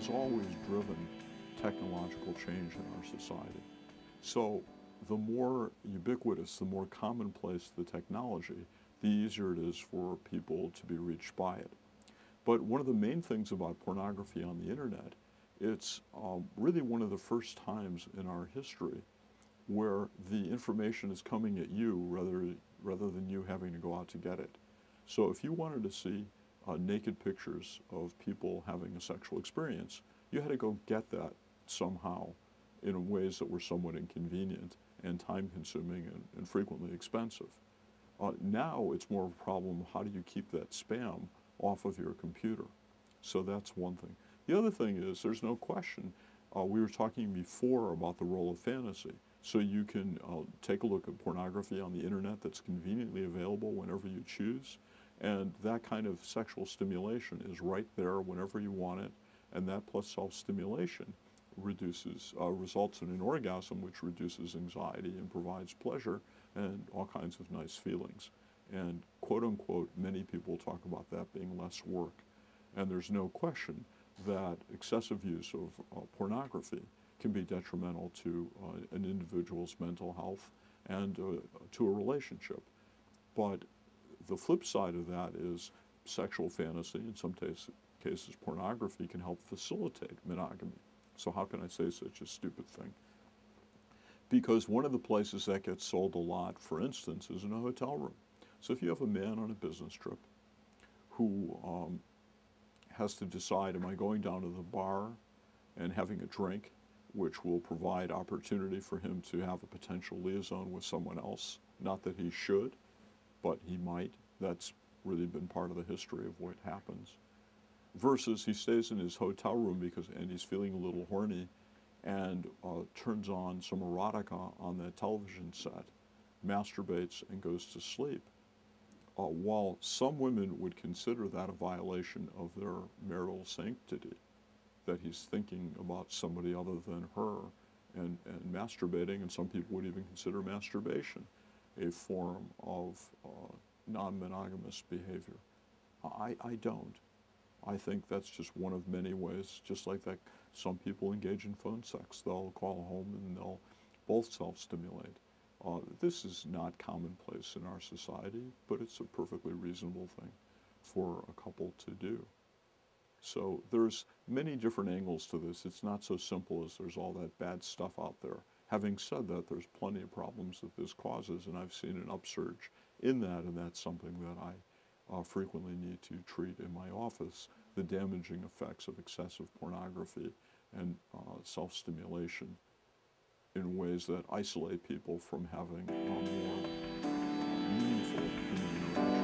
has always driven technological change in our society. So the more ubiquitous, the more commonplace the technology, the easier it is for people to be reached by it. But one of the main things about pornography on the internet, it's really one of the first times in our history where the information is coming at you rather than you having to go out to get it. So if you wanted to see naked pictures of people having a sexual experience, you had to go get that somehow in ways that were somewhat inconvenient and time-consuming and frequently expensive. Now it's more of a problem, how do you keep that spam off of your computer? So that's one thing. The other thing is, there's no question, we were talking before about the role of fantasy. So you can take a look at pornography on the internet that's conveniently available whenever you choose, and that kind of sexual stimulation is right there whenever you want it, and that plus self-stimulation results in an orgasm, which reduces anxiety and provides pleasure and all kinds of nice feelings. And quote unquote, many people talk about that being less work. And there's no question that excessive use of pornography can be detrimental to an individual's mental health and to a relationship. But the flip side of that is sexual fantasy, in some cases pornography, can help facilitate monogamy. So how can I say such a stupid thing? Because one of the places that gets sold a lot, for instance, is in a hotel room. So if you have a man on a business trip who has to decide, am I going down to the bar and having a drink, which will provide opportunity for him to have a potential liaison with someone else? Not that he should, but he might. That's really been part of the history of what happens. Versus he stays in his hotel room and he's feeling a little horny and turns on some erotica on the television set, masturbates, and goes to sleep. While some women would consider that a violation of their marital sanctity, that he's thinking about somebody other than her and masturbating, and some people would even consider masturbation a form of non-monogamous behavior. I don't. I think that's just one of many ways, just like that some people engage in phone sex. They'll call home and they'll both self-stimulate. This is not commonplace in our society, but it's a perfectly reasonable thing for a couple to do. So there's many different angles to this. It's not so simple as there's all that bad stuff out there. Having said that, there's plenty of problems that this causes, and I've seen an upsurge in that, and that's something that I frequently need to treat in my office, the damaging effects of excessive pornography and self-stimulation in ways that isolate people from having more meaningful human interaction.